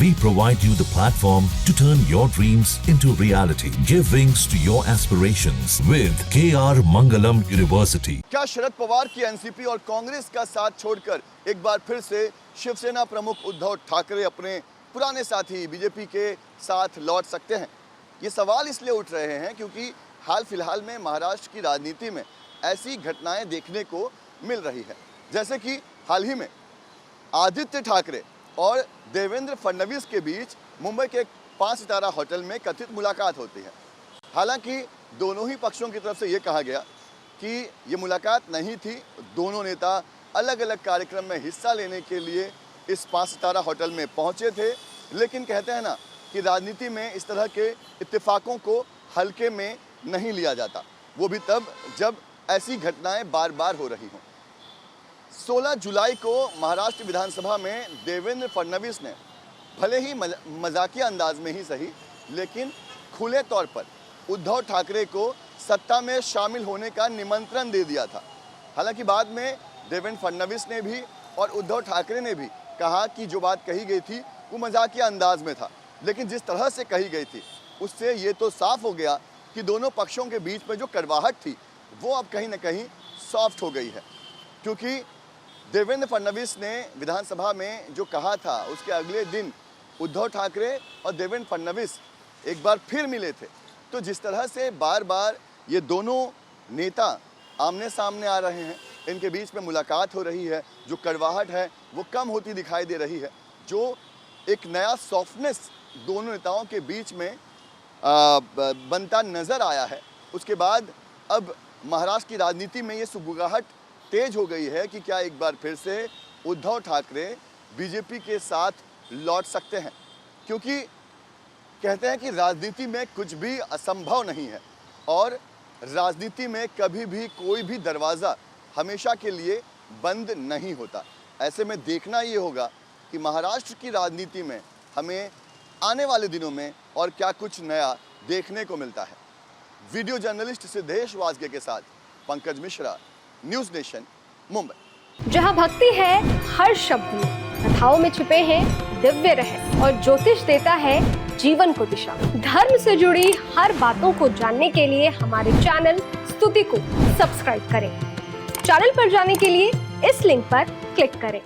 We provide you the platform to turn your dreams into reality. Give wings to your aspirations with KR Mangalam University. क्या शरद पवार की NCP और कांग्रेस का साथ छोड़कर एक बार फिर से शिवसेना प्रमुख उद्धव ठाकरे अपने पुराने साथी बीजेपी के साथ लौट सकते हैं? ये सवाल इसलिए उठ रहे हैं क्योंकि हाल फिलहाल में महाराष्ट्र की राजनीति में ऐसी घटनाएं देखने को मिल रही है, जैसे कि हाल ही में आदित्य ठाकरे और देवेंद्र फडणवीस के बीच मुंबई के एक 5 सितारा होटल में कथित मुलाकात होती है। हालांकि दोनों ही पक्षों की तरफ से ये कहा गया कि ये मुलाकात नहीं थी, दोनों नेता अलग अलग कार्यक्रम में हिस्सा लेने के लिए इस 5 सितारा होटल में पहुंचे थे। लेकिन कहते हैं ना कि राजनीति में इस तरह के इत्तेफाकों को हल्के में नहीं लिया जाता, वो भी तब जब ऐसी घटनाएं बार बार हो रही हों। 16 जुलाई को महाराष्ट्र विधानसभा में देवेंद्र फडणवीस ने भले ही मजाकिया अंदाज में ही सही, लेकिन खुले तौर पर उद्धव ठाकरे को सत्ता में शामिल होने का निमंत्रण दे दिया था। हालांकि बाद में देवेंद्र फडणवीस ने भी और उद्धव ठाकरे ने भी कहा कि जो बात कही गई थी वो मजाकिया अंदाज में था, लेकिन जिस तरह से कही गई थी उससे ये तो साफ हो गया कि दोनों पक्षों के बीच में जो कड़वाहट थी वो अब कहीं ना कहीं सॉफ्ट हो गई है। क्योंकि देवेंद्र फडणवीस ने विधानसभा में जो कहा था उसके अगले दिन उद्धव ठाकरे और देवेंद्र फडणवीस एक बार फिर मिले थे। तो जिस तरह से बार बार ये दोनों नेता आमने सामने आ रहे हैं, इनके बीच में मुलाकात हो रही है, जो कड़वाहट है वो कम होती दिखाई दे रही है, जो एक नया सॉफ्टनेस दोनों नेताओं के बीच में बनता नज़र आया है। उसके बाद अब महाराष्ट्र की राजनीति में ये सुगबुगाहट तेज हो गई है कि क्या एक बार फिर से उद्धव ठाकरे बीजेपी के साथ लौट सकते हैं, क्योंकि कहते हैं कि राजनीति में कुछ भी असंभव नहीं है और राजनीति में कभी भी कोई भी दरवाज़ा हमेशा के लिए बंद नहीं होता। ऐसे में देखना ये होगा कि महाराष्ट्र की राजनीति में हमें आने वाले दिनों में और क्या कुछ नया देखने को मिलता है। वीडियो जर्नलिस्ट सिद्धेश वाजगे के साथ पंकज मिश्रा, न्यूज़ नेशन, मुंबई। जहां भक्ति है हर शब्द में, कथाओं में छुपे हैं दिव्य रहस्य और ज्योतिष देता है जीवन को दिशा। धर्म से जुड़ी हर बातों को जानने के लिए हमारे चैनल स्तुति को सब्सक्राइब करें। चैनल पर जाने के लिए इस लिंक पर क्लिक करें।